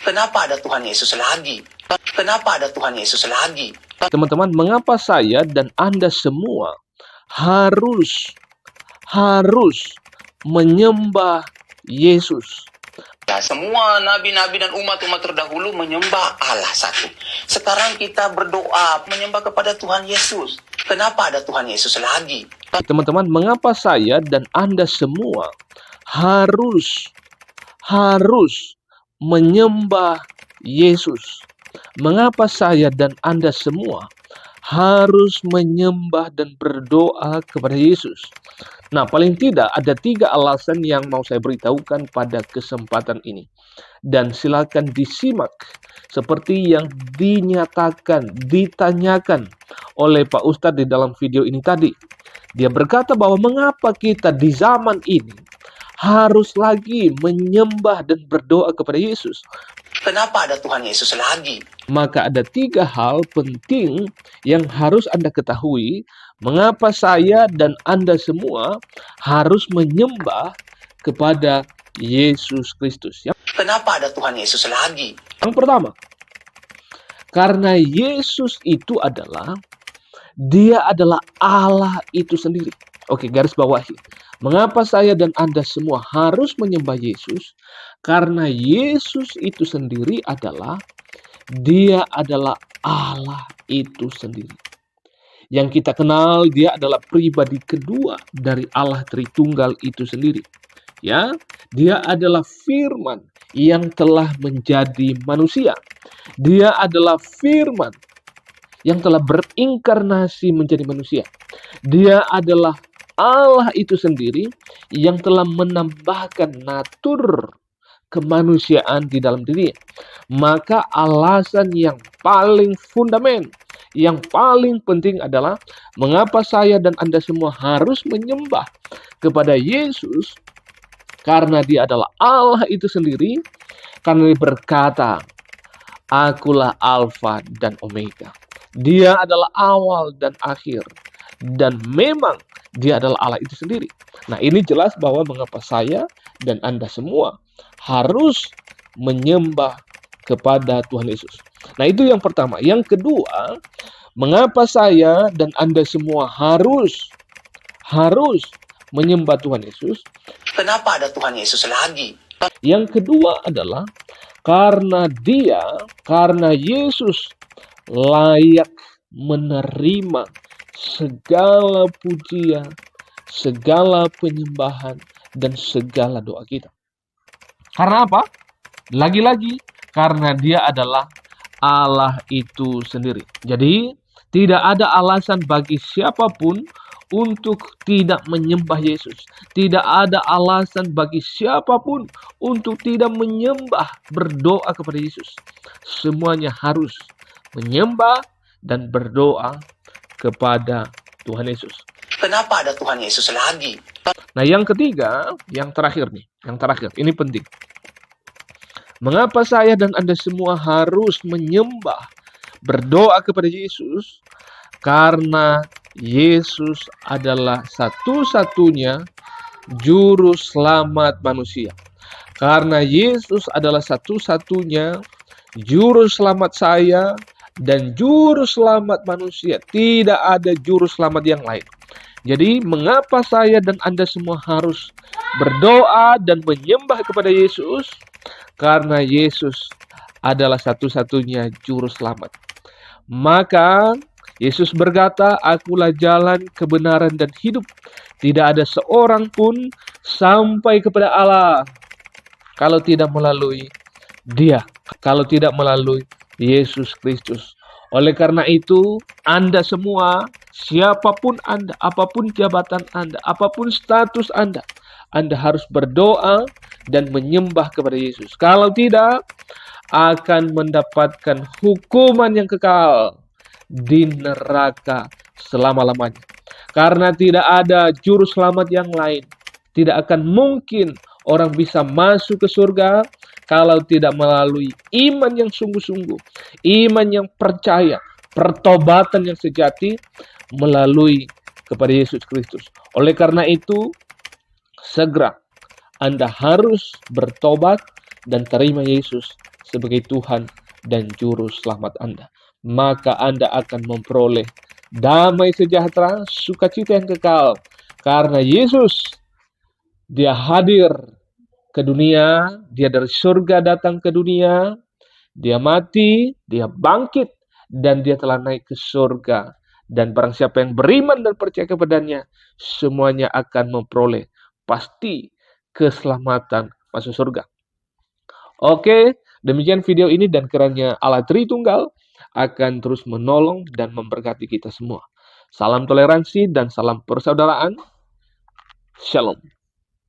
Kenapa ada Tuhan Yesus lagi? Kenapa ada Tuhan Yesus lagi? Teman-teman, mengapa saya dan Anda semua harus menyembah Yesus? Ya, semua nabi-nabi dan umat-umat terdahulu menyembah Allah satu. Sekarang kita berdoa menyembah kepada Tuhan Yesus. Kenapa ada Tuhan Yesus lagi? Teman-teman, mengapa saya dan Anda semua harus menyembah Yesus? Mengapa saya dan Anda semua harus menyembah dan berdoa kepada Yesus? Nah, paling tidak ada 3 alasan yang mau saya beritahukan pada kesempatan ini. Dan silakan disimak seperti yang ditanyakan oleh Pak Ustadz di dalam video ini tadi. Dia berkata bahwa mengapa kita di zaman ini harus lagi menyembah dan berdoa kepada Yesus? Kenapa ada Tuhan Yesus lagi? Maka ada 3 hal penting yang harus Anda ketahui mengapa saya dan Anda semua harus menyembah kepada Yesus Kristus. Kenapa ada Tuhan Yesus lagi? Yang pertama, karena Yesus itu Dia adalah Allah itu sendiri. Oke, garis bawahi. Mengapa saya dan Anda semua harus menyembah Yesus? Karena Yesus itu sendiri Dia adalah Allah itu sendiri. Yang kita kenal, Dia adalah pribadi kedua dari Allah Tritunggal itu sendiri. Ya, Dia adalah Firman yang telah menjadi manusia. Dia adalah Firman yang telah berinkarnasi menjadi manusia. Dia adalah Allah itu sendiri yang telah menambahkan natur kemanusiaan di dalam dirinya. Maka alasan yang paling fundamental, yang paling penting adalah mengapa saya dan Anda semua harus menyembah kepada Yesus, karena Dia adalah Allah itu sendiri, karena Dia berkata, Akulah Alfa dan Omega. Dia adalah awal dan akhir. Dan memang Dia adalah Allah itu sendiri. Nah, ini jelas bahwa mengapa saya dan Anda semua harus menyembah kepada Tuhan Yesus. Nah, itu yang pertama. Yang kedua, mengapa saya dan Anda semua harus menyembah Tuhan Yesus? Kenapa ada Tuhan Yesus lagi? Yang kedua adalah karena Yesus layak menerima segala pujian, segala penyembahan, dan segala doa kita. Karena apa? Lagi-lagi, karena Dia adalah Allah itu sendiri. Jadi, tidak ada alasan bagi siapapun untuk tidak menyembah Yesus. Tidak ada alasan bagi siapapun untuk tidak menyembah, berdoa kepada Yesus. Semuanya harus menyembah dan berdoa kepada Tuhan Yesus. Kenapa ada Tuhan Yesus lagi? Nah, yang ketiga, yang terakhir, ini penting. Mengapa saya dan Anda semua harus menyembah, berdoa kepada Yesus? Karena Yesus adalah satu-satunya juru selamat manusia. Karena Yesus adalah satu-satunya juru selamat saya dan juru selamat manusia. Tidak ada juru selamat yang lain. Jadi, mengapa saya dan Anda semua harus berdoa dan menyembah kepada Yesus? Karena Yesus adalah satu-satunya juru selamat. Maka Yesus berkata, Akulah jalan, kebenaran, dan hidup. Tidak ada seorang pun sampai kepada Allah kalau tidak melalui Dia, kalau tidak melalui Yesus Kristus. Oleh karena itu, Anda semua, siapapun Anda, apapun jabatan Anda, apapun status Anda harus berdoa dan menyembah kepada Yesus. Kalau tidak, akan mendapatkan hukuman yang kekal di neraka selama-lamanya. Karena tidak ada juru selamat yang lain. Tidak akan mungkin orang bisa masuk ke surga kalau tidak melalui iman yang sungguh-sungguh, iman yang percaya, pertobatan yang sejati melalui kepada Yesus Kristus. Oleh karena itu, segera Anda harus bertobat dan terima Yesus sebagai Tuhan dan Juru Selamat Anda. Maka Anda akan memperoleh damai sejahtera, sukacita yang kekal. Karena Yesus, Dia hadir ke dunia, Dia dari surga datang ke dunia, Dia mati, Dia bangkit, dan Dia telah naik ke surga. Dan barang siapa yang beriman dan percaya kepadanya, semuanya akan memperoleh pasti keselamatan masuk surga. Oke, demikian video ini, dan kiranya Allah Tritunggal akan terus menolong dan memberkati kita semua. Salam toleransi dan salam persaudaraan. Shalom.